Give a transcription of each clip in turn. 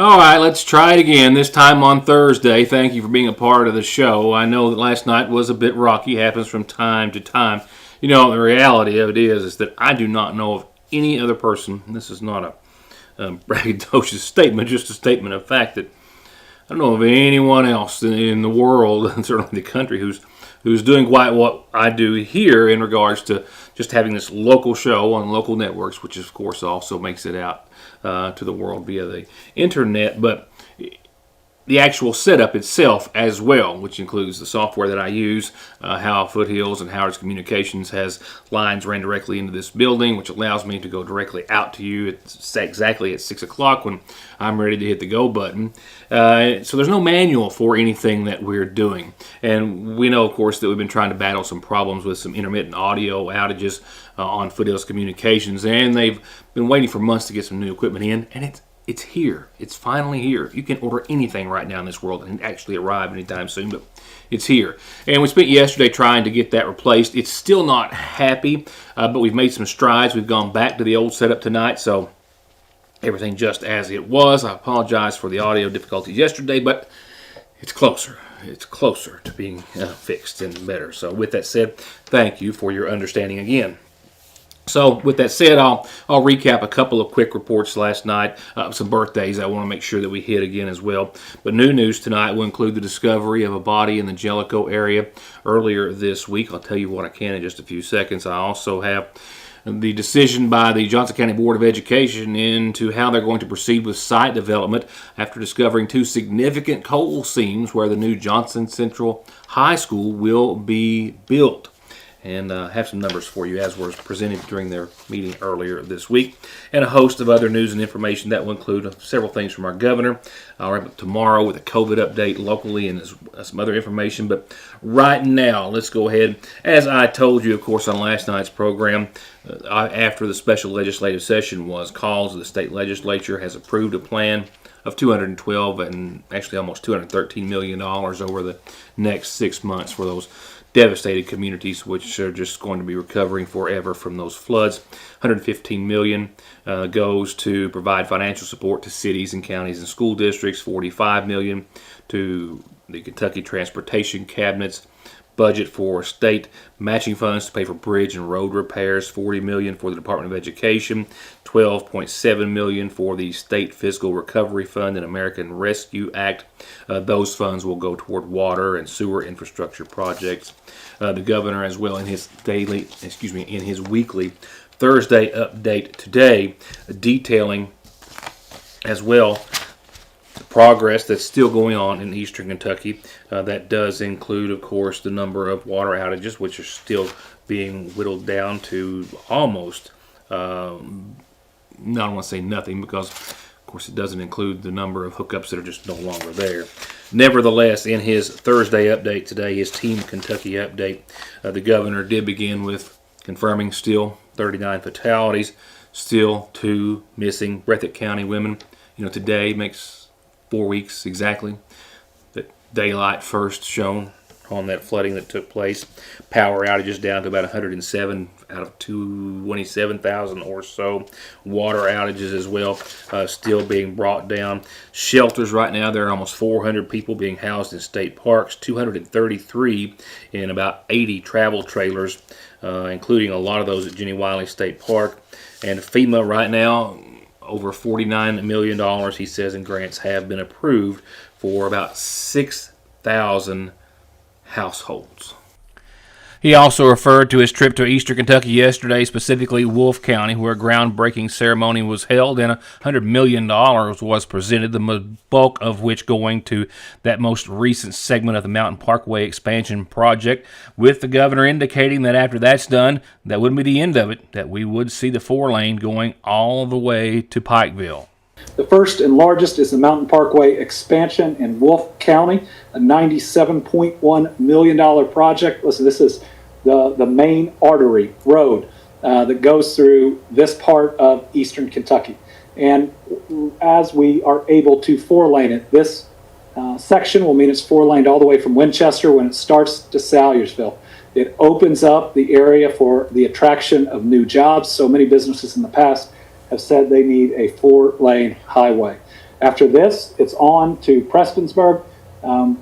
All right, let's try it again, this time on Thursday. Thank you for being a part of the show. I know that last night was a bit rocky, happens from time to time. You know, the reality of it is that I do not know of any other person, and this is not a braggadocious statement, just a statement of fact, that I don't know of anyone else in the world, and certainly the country, who's doing quite what I do here in regards to just having this local show on local networks, which of course also makes it out to the world via the internet, but the actual setup itself as well, which includes the software that I use, how Foothills and Howard's Communications has lines ran directly into this building, which allows me to go directly out to you exactly at 6 o'clock when I'm ready to hit the go button. So there's no manual for anything that we're doing. And we know, of course, that we've been trying to battle some problems with some intermittent audio outages on Foothills Communications, and they've been waiting for months to get some new equipment in, and it's here. It's finally here. You can order anything right now in this world and actually arrive anytime soon, but it's here. And we spent yesterday trying to get that replaced. It's still not happy, but we've made some strides. We've gone back to the old setup tonight, so everything just as it was. I apologize for the audio difficulties yesterday, but it's closer. It's closer to being fixed and better. So with that said, thank you for your understanding again. So with that said, I'll recap a couple of quick reports last night, some birthdays I want to make sure that we hit again as well. But new news tonight will include the discovery of a body in the Jelico area earlier this week. I'll tell you what I can in just a few seconds. I also have the decision by the Johnson County Board of Education into how they're going to proceed with site development after discovering two significant coal seams where the new Johnson Central High School will be built. And have some numbers for you as was presented during their meeting earlier this week, and a host of other news and information that will include several things from our governor. I'll wrap up tomorrow with a COVID update locally and some other information. But right now, let's go ahead. As I told you, of course, on last night's program, after the special legislative session was called, the state legislature has approved a plan of $212 and actually almost $213 million over the next 6 months for those devastated communities, which are just going to be recovering forever from those floods. $115 million goes to provide financial support to cities and counties and school districts. $45 million to the Kentucky Transportation Cabinet's budget for state matching funds to pay for bridge and road repairs. $40 million for the Department of Education. $12.7 million for the State Fiscal Recovery Fund and American Rescue Act. Those funds will go toward water and sewer infrastructure projects. The governor, as well, in his weekly Thursday update today, detailing as well the progress that's still going on in eastern Kentucky. That does include, of course, the number of water outages, which are still being whittled down to almost, I don't want to say nothing, because of course it doesn't include the number of hookups that are just no longer there. Nevertheless, in his Thursday update today, his Team Kentucky update, the governor did begin with confirming still 39 fatalities, still 2 missing Breathitt County women. You know, today makes 4 weeks exactly that daylight first shone on that flooding that took place. Power outages down to about 107 out of 227,000 or so. Water outages as well, still being brought down. Shelters right now, there are almost 400 people being housed in state parks, 233 in about 80 travel trailers, including a lot of those at Jenny Wiley State Park. And FEMA right now, over $49 million, he says, in grants have been approved for about 6,000 households. He also referred to his trip to eastern Kentucky yesterday, specifically Wolfe County, where a groundbreaking ceremony was held and $100 million was presented, the bulk of which going to that most recent segment of the Mountain Parkway expansion project, with the governor indicating that after that's done, that wouldn't be the end of it, that we would see the 4-lane going all the way to Pikeville. The first and largest is the Mountain Parkway expansion in Wolfe County, a $97.1 million project. Listen, this is the main artery road that goes through this part of eastern Kentucky. And as we are able to 4-lane it, this section will mean it's 4-laned all the way from Winchester when it starts to Salyersville. It opens up the area for the attraction of new jobs. So many businesses in the past have said they need a 4-lane highway. After this, it's on to Prestonsburg,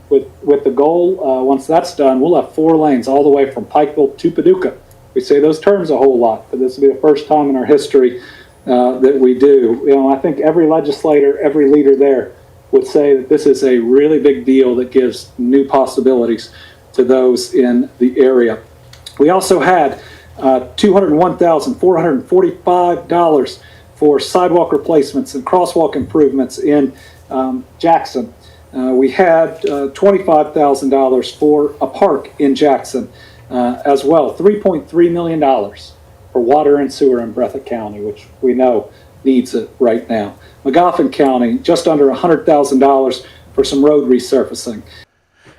with the goal, once that's done, we'll have 4 lanes all the way from Pikeville to Paducah. We say those terms a whole lot, but this will be the first time in our history that we do. I think every legislator, every leader there would say that this is a really big deal that gives new possibilities to those in the area. We also had $201,445 for sidewalk replacements and crosswalk improvements in Jackson. We had $25,000 for a park in Jackson as well. $3.3 million for water and sewer in Breathitt County, which we know needs it right now. McGoffin County, just under $100,000 for some road resurfacing.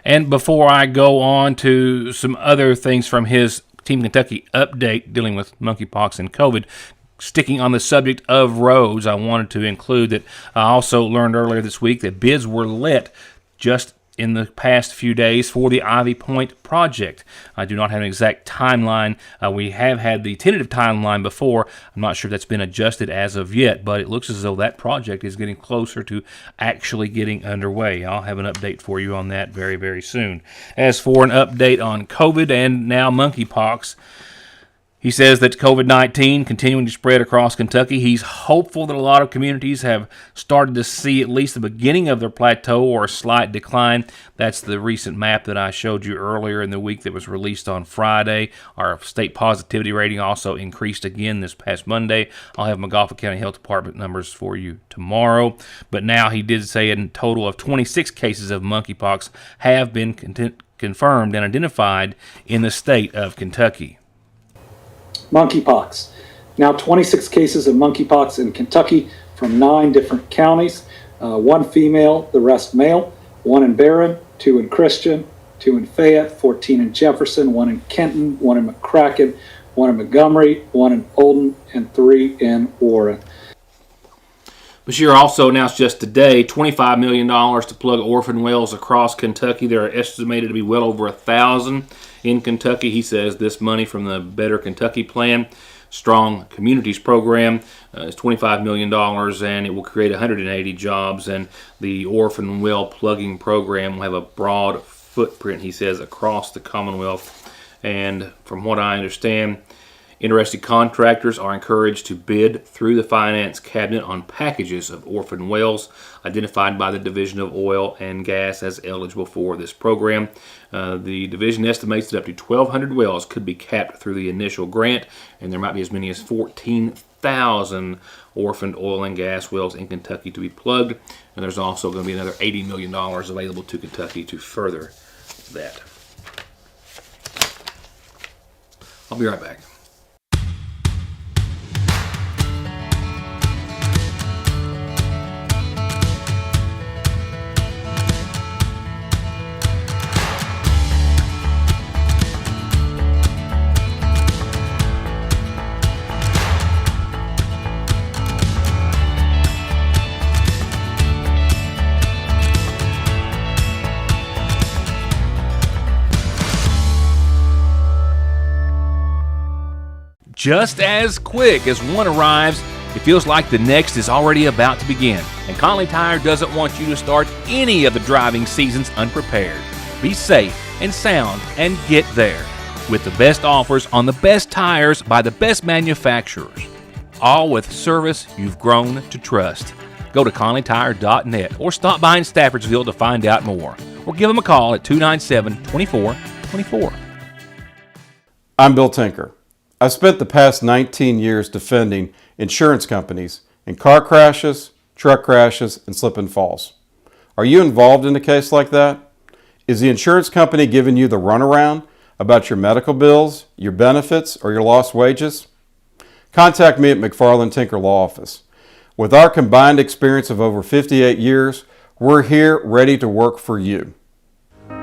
And before I go on to some other things from his Team Kentucky update dealing with monkeypox and COVID, sticking on the subject of roads, I wanted to include that I also learned earlier this week that bids were let just in the past few days for the Ivy Point project. I do not have an exact timeline. We have had the tentative timeline before. I'm not sure if that's been adjusted as of yet, but it looks as though that project is getting closer to actually getting underway. I'll have an update for you on that very, very soon. As for an update on COVID and now monkeypox, he says that COVID-19 continuing to spread across Kentucky. He's hopeful that a lot of communities have started to see at least the beginning of their plateau or a slight decline. That's the recent map that I showed you earlier in the week that was released on Friday. Our state positivity rating also increased again this past Monday. I'll have McGoffin County Health Department numbers for you tomorrow. But now he did say a total of 26 cases of monkeypox have been confirmed and identified in the state of Kentucky. Monkeypox. Now 26 cases of monkeypox in Kentucky from 9 different counties. 1 female, the rest male. 1 in Barron, 2 in Christian, 2 in Fayette, 14 in Jefferson, 1 in Kenton, 1 in McCracken, 1 in Montgomery, 1 in Olden, and 3 in Warren. Bashir also announced just today $25 million to plug orphan wells across Kentucky. There are estimated to be well over 1,000 in Kentucky. He says this money from the Better Kentucky Plan, Strong Communities Program, is $25 million, and it will create 180 jobs. And the orphan well plugging program will have a broad footprint, he says, across the Commonwealth. And from what I understand, interested contractors are encouraged to bid through the Finance Cabinet on packages of orphan wells identified by the Division of Oil and Gas as eligible for this program. The division estimates that up to 1,200 wells could be capped through the initial grant, and there might be as many as 14,000 orphaned oil and gas wells in Kentucky to be plugged. And there's also going to be another $80 million available to Kentucky to further that. I'll be right back. Just as quick as one arrives, it feels like the next is already about to begin. And Conley Tire doesn't want you to start any of the driving seasons unprepared. Be safe and sound and get there with the best offers on the best tires by the best manufacturers. All with service you've grown to trust. Go to conleytire.net or stop by in Staffordsville to find out more. Or give them a call at 297-2424. I'm Bill Tinker. I've spent the past 19 years defending insurance companies in car crashes, truck crashes, and slip and falls. Are you involved in a case like that? Is the insurance company giving you the runaround about your medical bills, your benefits, or your lost wages? Contact me at McFarland Tinker Law Office. With our combined experience of over 58 years, we're here ready to work for you.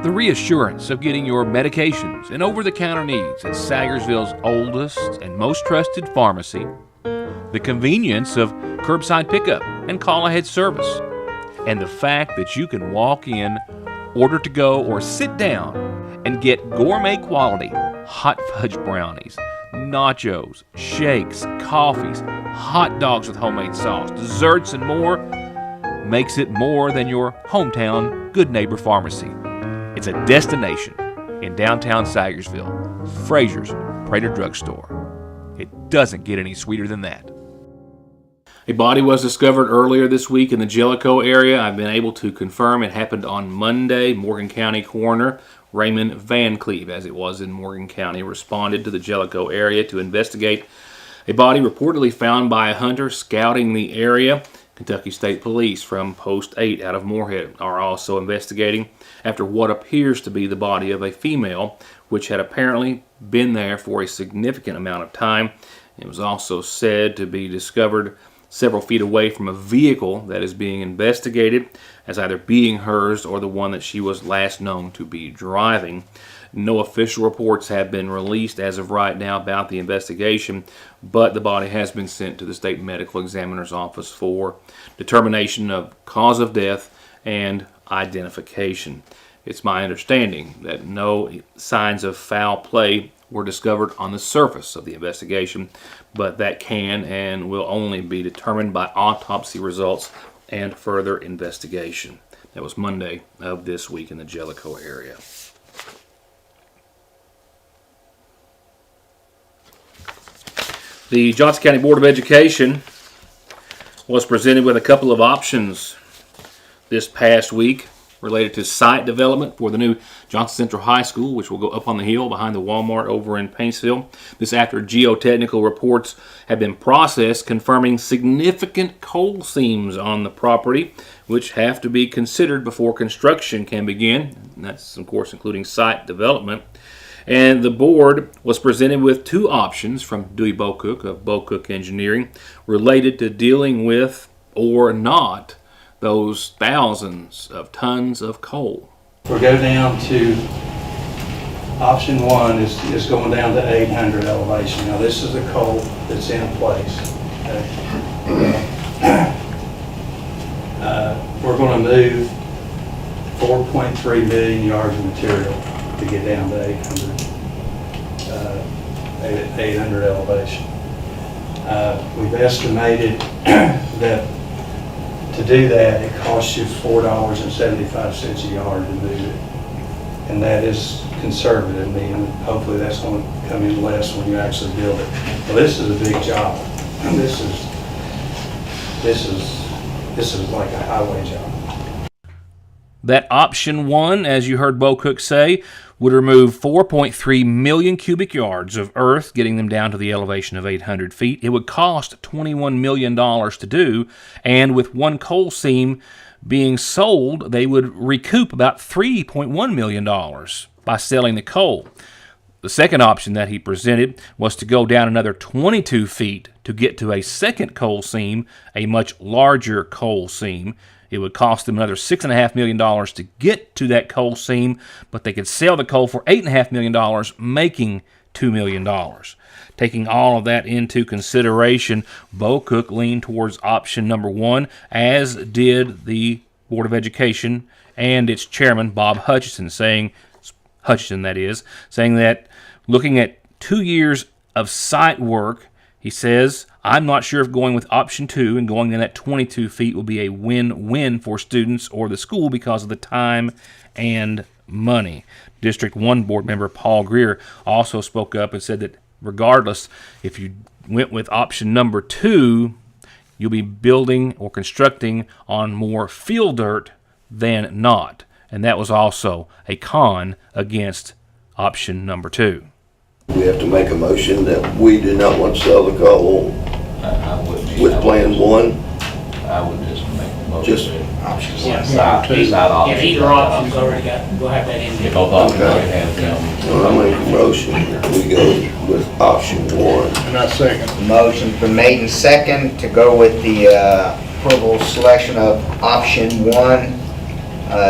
The reassurance of getting your medications and over-the-counter needs at Sagersville's oldest and most trusted pharmacy, the convenience of curbside pickup and call-ahead service, and the fact that you can walk in, order to go, or sit down and get gourmet quality hot fudge brownies, nachos, shakes, coffees, hot dogs with homemade sauce, desserts, and more. makes it more than your hometown Good Neighbor Pharmacy. It's a destination in downtown Sagersville, Frazier's Prater Drugstore. It doesn't get any sweeter than that. A body was discovered earlier this week in the Jelico area. I've been able to confirm it happened on Monday. Morgan County Coroner Raymond Van Cleve, as it was in Morgan County, responded to the Jelico area to investigate a body reportedly found by a hunter scouting the area. Kentucky State Police from Post 8 out of Moorhead are also investigating after what appears to be the body of a female, which had apparently been there for a significant amount of time. It was also said to be discovered several feet away from a vehicle that is being investigated as either being hers or the one that she was last known to be driving. No official reports have been released as of right now about the investigation, but the body has been sent to the state medical examiner's office for determination of cause of death and identification. It's my understanding that no signs of foul play were discovered on the surface of the investigation, but that can and will only be determined by autopsy results and further investigation. That was Monday of this week in the Jelico area. The Johnson County Board of Education was presented with a couple of options this past week related to site development for the new Johnson Central High School, which will go up on the hill behind the Walmart over in Paintsville. This after geotechnical reports have been processed confirming significant coal seams on the property, which have to be considered before construction can begin. And that's, of course, including site development. And the board was presented with two options from Dewey Bocook of Bocook Engineering related to dealing with or not those thousands of tons of coal. We'll go down to option one is going down to 800 elevation. Now this is the coal that's in place. Okay. We're going to move 4.3 million yards of material to get down to 800 elevation. We've estimated that to do that, it costs you $4.75 a yard to move it. And that is conservative, meaning hopefully that's going to come in less when you actually build it. Well, this is a big job. This is like a highway job. That option one, as you heard Bocook say, would remove 4.3 million cubic yards of earth, getting them down to the elevation of 800 feet. It would cost $21 million to do, and with one coal seam being sold, they would recoup about $3.1 million by selling the coal. The second option that he presented was to go down another 22 feet to get to a second coal seam, a much larger coal seam. It would cost them another $6.5 million to get to that coal seam, but they could sell the coal for $8.5 million, making $2 million. Taking all of that into consideration, Bocook leaned towards option number one, as did the Board of Education and its chairman, Bob Hutchison, saying that looking at 2 years of site work, he says, I'm not sure if going with option two and going in at 22 feet will be a win-win for students or the school because of the time and money. District 1 board member Paul Greer also spoke up and said that regardless, if you went with option number two, you'll be building or constructing on more field dirt than not. And that was also a con against option number two. We have to make a motion that we do not want to sell the coal with plan one. I would just make the motion. Just options. If either option's already got, we'll have that in there. Both options already have them. So I make a motion that we go with option one. And I second. Motion's been made and second to go with the approval selection of option one.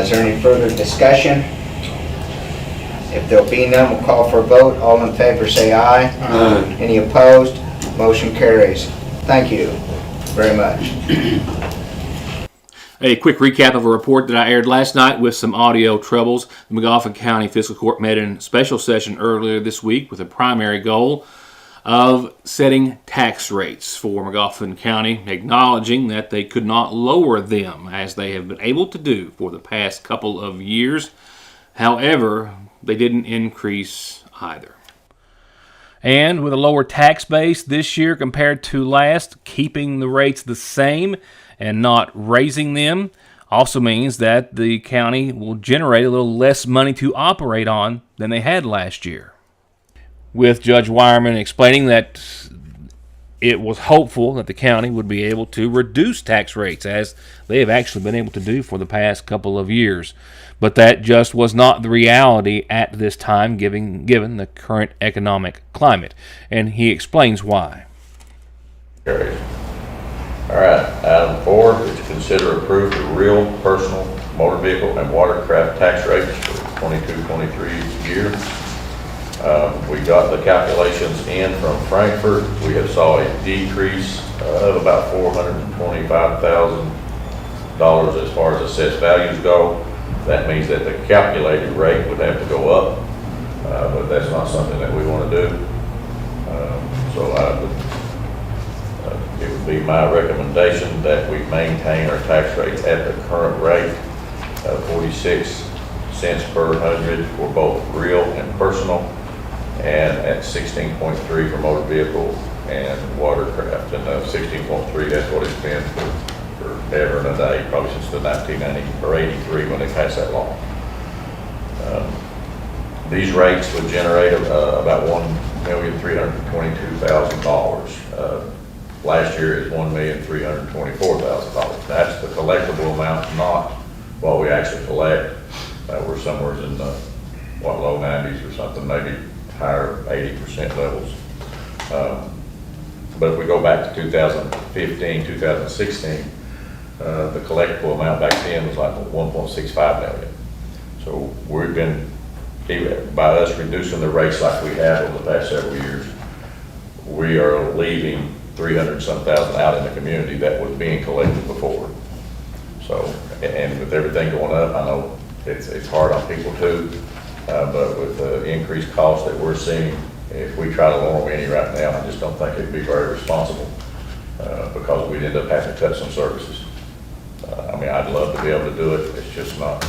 Is there any further discussion? If there'll be none, we'll call for a vote. All in favor say aye. Aye. Any opposed? Motion carries. Thank you very much. A quick recap of a report that I aired last night with some audio troubles. The McGoffin County Fiscal Court met in special session earlier this week with a primary goal of setting tax rates for McGoffin County, acknowledging that they could not lower them as they have been able to do for the past couple of years. However, they didn't increase either. And with a lower tax base this year compared to last, keeping the rates the same and not raising them also means that the county will generate a little less money to operate on than they had last year. With Judge Wireman explaining that it was hopeful that the county would be able to reduce tax rates, as they have actually been able to do for the past couple of years. But that just was not the reality at this time, given the current economic climate. And he explains why. Carried. All right, item 4 is to consider approval of real, personal, motor vehicle, and watercraft tax rates for 22-23 year. We got the calculations in from Frankfurt. We have saw a decrease of about $425,000 as far as assessed values go. That means that the calculated rate would have to go up, but that's not something that we want to do. It would be my recommendation that we maintain our tax rate at the current rate of 46 cents per 100 for both real and personal, and at 16.3 for motor vehicle and watercraft. And 16.3, that's what it's been forever and a day, probably since the 1990 or 83 when they passed that law. These rates would generate about $1,322,000. Last year is $1,324,000. That's the collectible amount, not what we actually collect. We're somewhere in the low 90s or something, maybe higher 80% levels. But if we go back to 2015, 2016, the collectible amount back then was like 1.65 million. So we've been, by us reducing the rates like we have over the past several years, we are leaving 300-some thousand out in the community that was being collected before. So, and with everything going up, I know it's hard on people too, but with the increased cost that we're seeing, if we try to lower them any right now, I just don't think it'd be very responsible, because we'd end up having to cut some services. I mean, I'd love to be able to do it. It's just not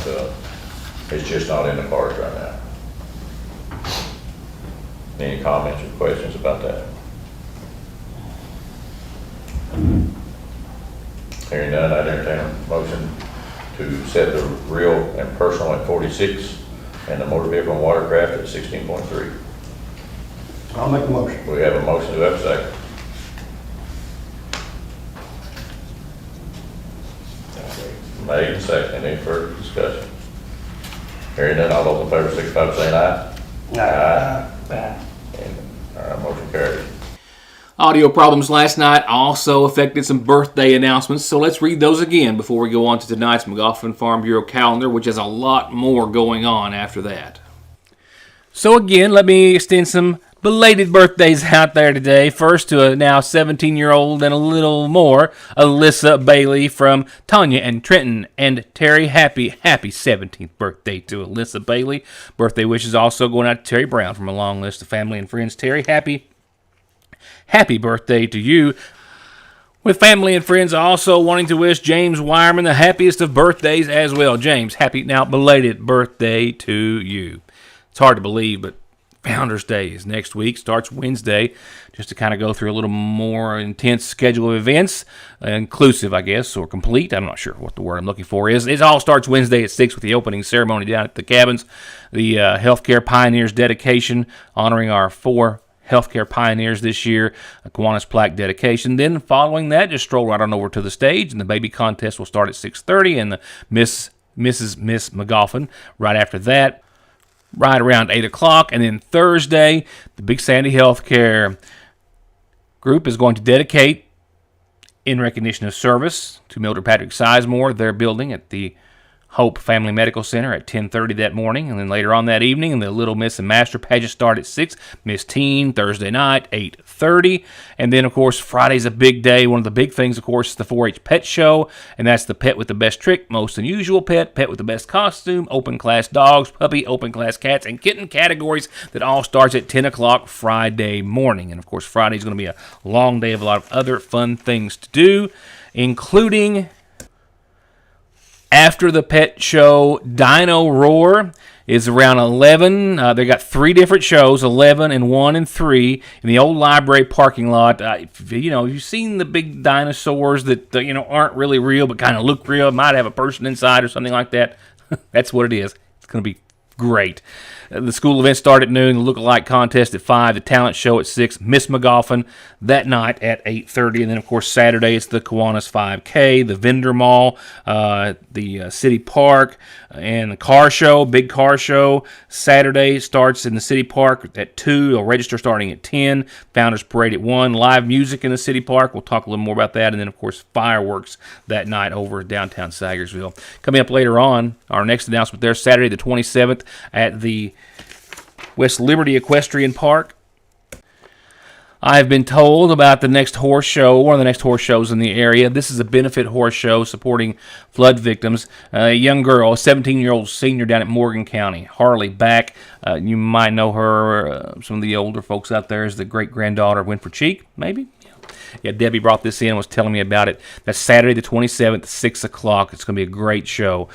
in the cards right now. Any comments or questions about that? Hearing none, I'd entertain a motion to set the real and personal at 46 and the motor vehicle and watercraft at 16.3. I'll make a motion. We have a motion. Do we have a second? Made and second. Any further discussion? Hearing none, all those in favor signify by saying aye. Aye. And our motion carries. Audio problems last night also affected some birthday announcements, so let's read those again before we go on to tonight's McGoffin Farm Bureau calendar, which has a lot more going on after that. So again, let me extend some belated birthdays out there today. First to a now 17-year-old and a little more, Alyssa Bailey from Tanya and Trenton and Terry. Happy 17th birthday to Alyssa Bailey. Birthday wishes also going out to Terry Brown from a long list of family and friends. Terry, happy birthday to you. With family and friends also wanting to wish James Wireman the happiest of birthdays as well. James, happy now belated birthday to you. It's hard to believe, but Founders Day is next week, starts Wednesday, just to kind of go through a little more intense schedule of events, inclusive, I guess, or complete. I'm not sure what the word I'm looking for is. It all starts Wednesday at 6 with the opening ceremony down at the cabins, the Healthcare Pioneers dedication, honoring our 4 healthcare pioneers this year, a Kiwanis plaque dedication. Then following that, just stroll right on over to the stage, and the baby contest will start at 6:30, and the Miss McGoffin right after that, right around 8 o'clock. And then Thursday, the Big Sandy Healthcare group is going to dedicate, in recognition of service, to Mildred Patrick Sizemore, their building at the Hope Family Medical Center at 10:30 that morning, and then later on that evening, the Little Miss and Master pageant start at 6. Miss Teen Thursday night 8:30, and then of course Friday's a big day. One of the big things, of course, is the 4-H pet show, and that's the pet with the best trick, most unusual pet, pet with the best costume, open class dogs, puppy, open class cats, and kitten categories. That all starts at 10 o'clock Friday morning, and of course Friday's going to be a long day of a lot of other fun things to do, including after the pet show, Dino Roar is around 11. They got 3 different shows, 11 and 1 and 3, in the old library parking lot. You've seen the big dinosaurs that aren't really real but kind of look real, might have a person inside or something like that. That's what it is. It's going to be great. The school events start at noon, the look-alike contest at 5, the talent show at 6, Miss McGoffin that night at 8:30, and then, of course, Saturday it's the Kiwanis 5K, the vendor mall, the city park, and the car show, big car show. Saturday starts in the city park at 2, they'll register starting at 10, Founders Parade at 1, live music in the city park, we'll talk a little more about that, and then, of course, fireworks that night over downtown Sagersville. Coming up later on, our next announcement there, Saturday the 27th at the West Liberty Equestrian Park. I've been told about the next horse show, one of the next horse shows in the area. This is a benefit horse show supporting flood victims. A young girl, a 17-year-old senior down at Morgan County, Harley Back. You might know her, some of the older folks out there, as the great-granddaughter of Winfrey Cheek, maybe? Yeah, Debbie brought this in and was telling me about it. That's Saturday the 27th, 6 o'clock. It's going to be a great show.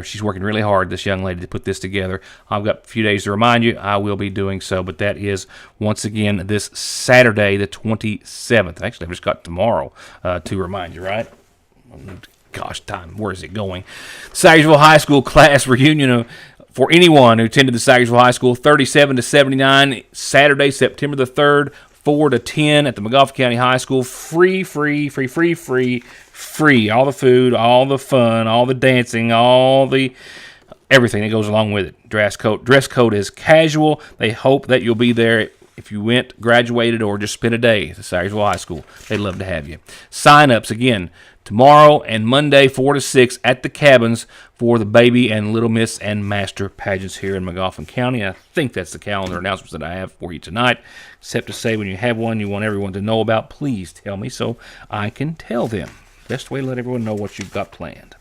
She's working really hard, this young lady, to put this together. I've got a few days to remind you. I will be doing so, but that is, once again, this Saturday the 27th. Actually, I've just got tomorrow to remind you, right? Gosh, time, where is it going? Sagersville High School class reunion for anyone who attended the Sagersville High School, 37 to 79, Saturday, September the 3rd, 4 to 10 at the McGoffin County High School. Free. All the food, all the fun, all the dancing, everything that goes along with it. Dress code is casual. They hope that you'll be there if you went, graduated, or just spent a day at the Sagersville High School. They'd love to have you. Sign-ups, again, tomorrow and Monday, 4 to 6 at the cabins for the Baby and Little Miss and Master pageants here in McGoffin County. I think that's the calendar announcements that I have for you tonight, except to say when you have one you want everyone to know about, please tell me so I can tell them. Best way to let everyone know what you've got planned.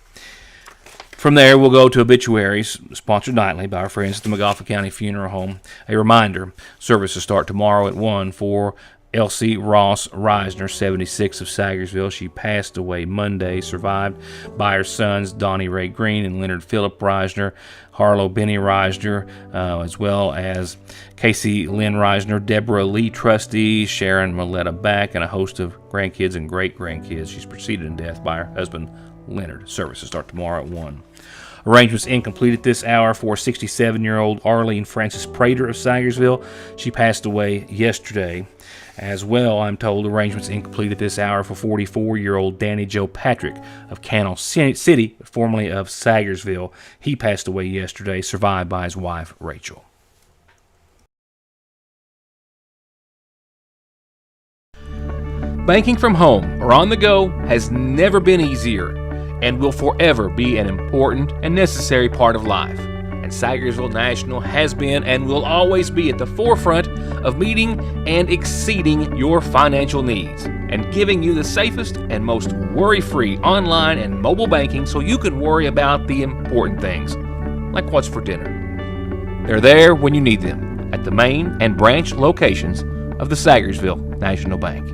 From there, we'll go to Obituaries, sponsored nightly by our friends at the McGoffin County Funeral Home. A reminder, services start tomorrow at 1 for Elsie Ross Reisner, 76, of Sagersville. She passed away Monday, survived by her sons Donnie Ray Green and Leonard Phillip Reisner, Harlow Benny Reisner, as well as Casey Lynn Reisner, Deborah Lee Trustee, Sharon Maletta Back, and a host of grandkids and great-grandkids. She's preceded in death by her husband, Leonard. Services start tomorrow at 1. Arrangements incomplete at this hour for 67-year-old Arlene Francis Prater of Sagersville. She passed away yesterday. As well, I'm told arrangements incomplete at this hour for 44-year-old Danny Joe Patrick of Cannell City, formerly of Sagersville. He passed away yesterday, survived by his wife, Rachel. Banking from home or on the go has never been easier and will forever be an important and necessary part of life. And Sagersville National has been and will always be at the forefront of meeting and exceeding your financial needs and giving you the safest and most worry-free online and mobile banking so you can worry about the important things, like what's for dinner. They're there when you need them at the main and branch locations of the Sagersville National Bank.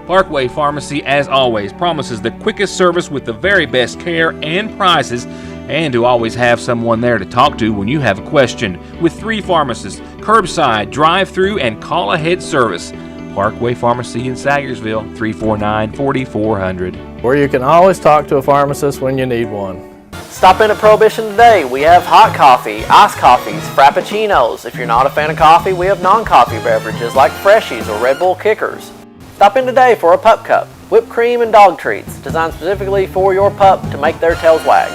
Parkway Pharmacy, as always, promises the quickest service with the very best care and prices, and to always have someone there to talk to when you have a question, with 3 pharmacists, curbside, drive-through, and call-ahead service. Parkway Pharmacy in Sagersville, 349-4400. Where you can always talk to a pharmacist when you need one. Stop in at Prohibition today. We have hot coffee, iced coffees, frappuccinos. If you're not a fan of coffee, we have non-coffee beverages like Freshies or Red Bull Kickers. Stop in today for a pup cup, whipped cream and dog treats, designed specifically for your pup to make their tails wag.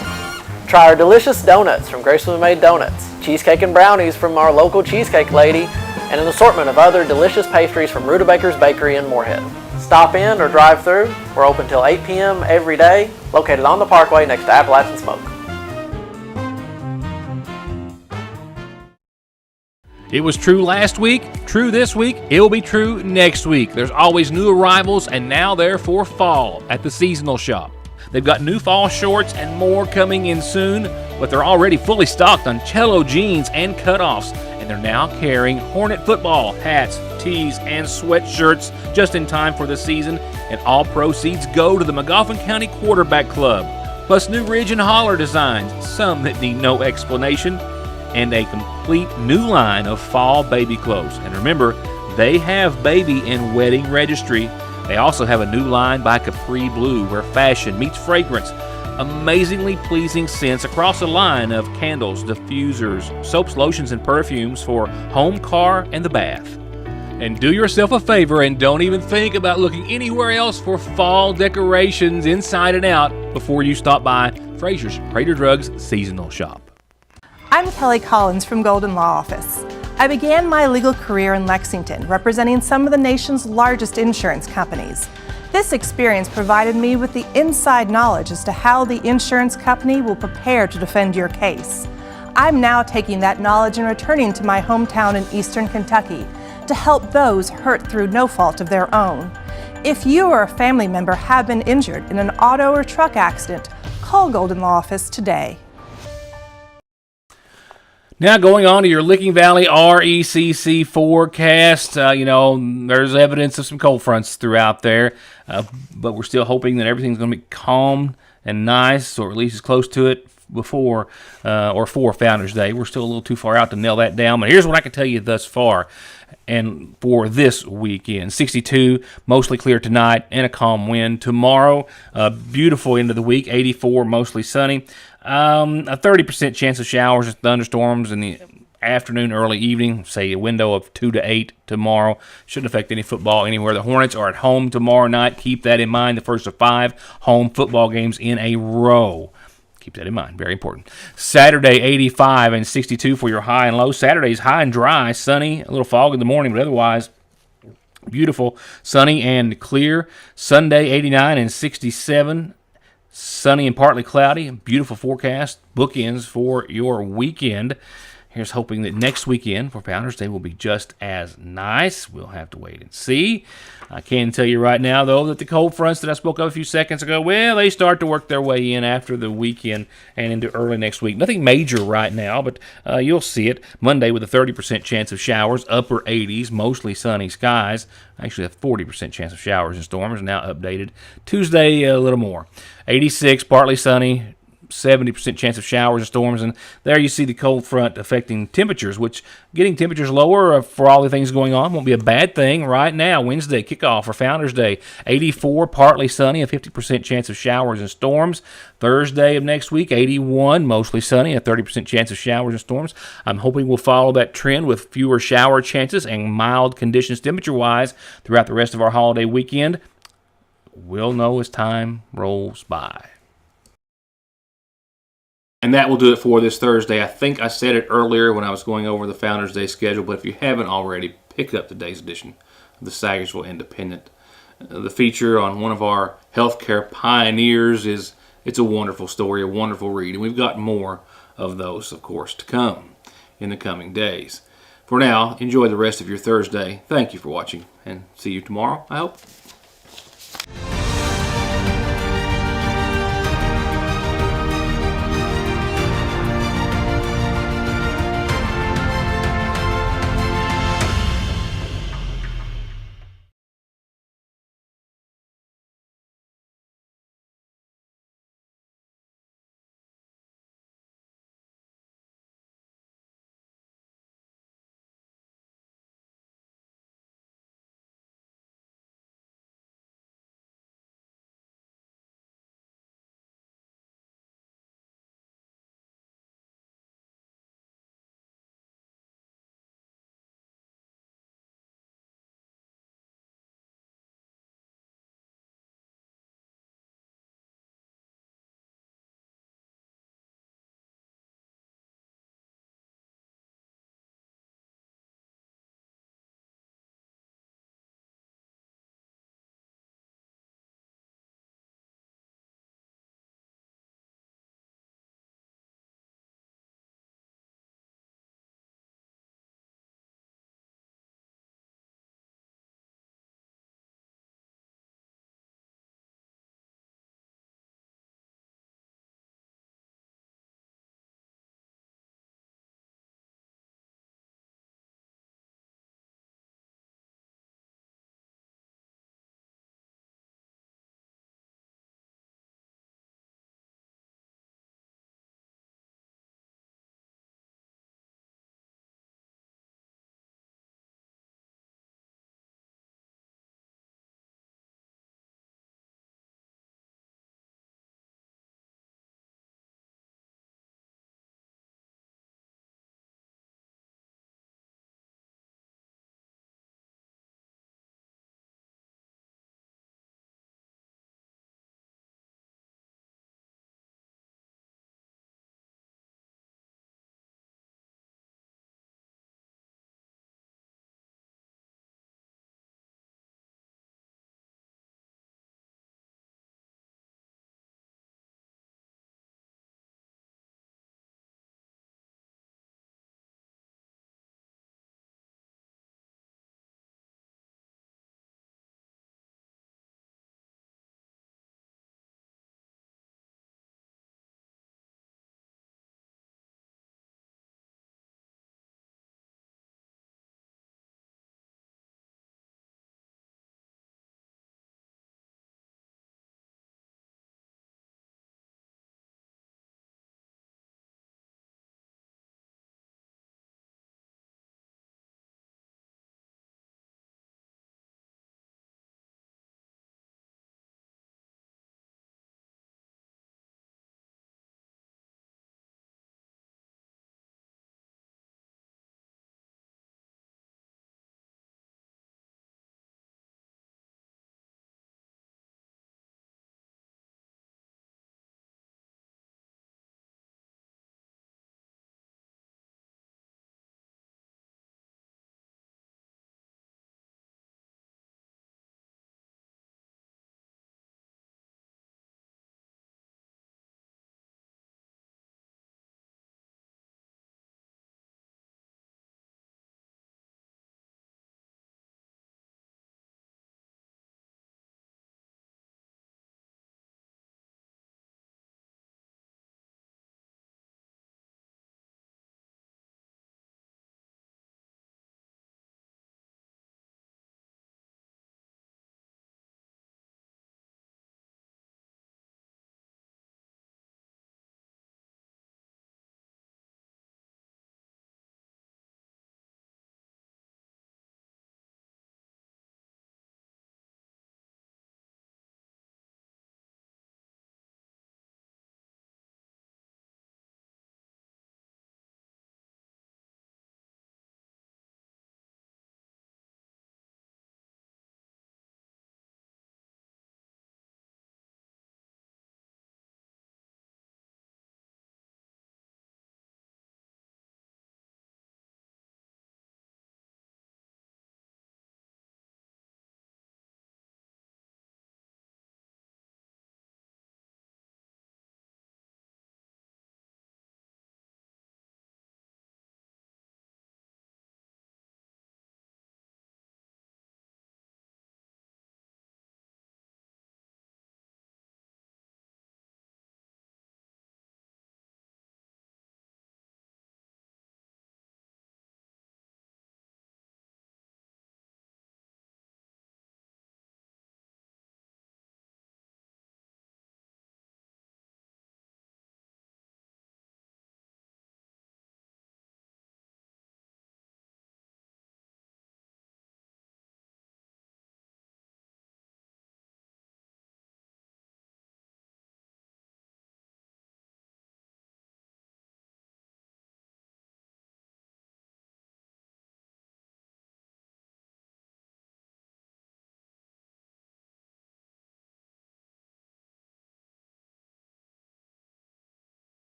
Try our delicious donuts from Gracefully Made Donuts, cheesecake and brownies from our local cheesecake lady, and an assortment of other delicious pastries from Rutabaker's Bakery in Moorhead. Stop in or drive through. We're open till 8 p.m. every day, located on the Parkway next to Appalachian Smoke. It was true last week, true this week, it will be true next week. There's always new arrivals, and now they're for fall at the seasonal shop. They've got new fall shorts and more coming in soon, but they're already fully stocked on cello jeans and cutoffs, and they're now carrying Hornet football, hats, tees, and sweatshirts just in time for the season, and all proceeds go to the McGoffin County Quarterback Club, plus new Ridge and Holler designs, some that need no explanation, and a complete new line of fall baby clothes. And remember, they have baby and wedding registry. They also have a new line by Capri Blue where fashion meets fragrance. Amazingly pleasing scents across a line of candles, diffusers, soaps, lotions, and perfumes for home, car, and the bath. And do yourself a favor and don't even think about looking anywhere else for fall decorations inside and out before you stop by Frazier's Prater Drugs Seasonal Shop. I'm Kelly Collins from Golden Law Office. I began my legal career in Lexington, representing some of the nation's largest insurance companies. This experience provided me with the inside knowledge as to how the insurance company will prepare to defend your case. I'm now taking that knowledge and returning to my hometown in Eastern Kentucky to help those hurt through no fault of their own. If you or a family member have been injured in an auto or truck accident, call Golden Law Office today. Now going on to your Licking Valley RECC forecast. There's evidence of some cold fronts throughout there, but we're still hoping that everything's going to be calm and nice, or at least as close to it before or for Founders Day. We're still a little too far out to nail that down, but here's what I can tell you thus far. And for this weekend, 62, mostly clear tonight, and a calm wind. Tomorrow, beautiful end of the week, 84, mostly sunny. A 30% chance of showers and thunderstorms in the afternoon, early evening, say a window of 2 to 8 tomorrow. Shouldn't affect any football anywhere. The Hornets are at home tomorrow night. Keep that in mind. The first of 5 home football games in a row. Keep that in mind. Very important. Saturday, 85 and 62 for your high and low. Saturday's high and dry, sunny, a little fog in the morning, but otherwise beautiful, sunny and clear. Sunday, 89 and 67. Sunny and partly cloudy. Beautiful forecast. Bookends for your weekend. Here's hoping that next weekend for Founders Day will be just as nice. We'll have to wait and see. I can tell you right now, though, that the cold fronts that I spoke of a few seconds ago, well, they start to work their way in after the weekend and into early next week. Nothing major right now, but you'll see it. Monday with a 30% chance of showers, upper 80s, mostly sunny skies. Actually, a 40% chance of showers and storms, now updated. Tuesday, a little more. 86, partly sunny. 70% chance of showers and storms, and there you see the cold front affecting temperatures, which getting temperatures lower for all the things going on won't be a bad thing right now. Wednesday, kickoff for Founders Day, 84, partly sunny, a 50% chance of showers and storms. Thursday of next week, 81, mostly sunny, a 30% chance of showers and storms. I'm hoping we'll follow that trend with fewer shower chances and mild conditions temperature-wise throughout the rest of our holiday weekend. We'll know as time rolls by. And that will do it for this Thursday. I think I said it earlier when I was going over the Founders Day schedule, but if you haven't already, pick up today's edition of the Sagersville Independent. The feature on one of our healthcare pioneers it's a wonderful story, a wonderful read, and we've got more of those, of course, to come in the coming days. For now, enjoy the rest of your Thursday. Thank you for watching, and see you tomorrow, I hope.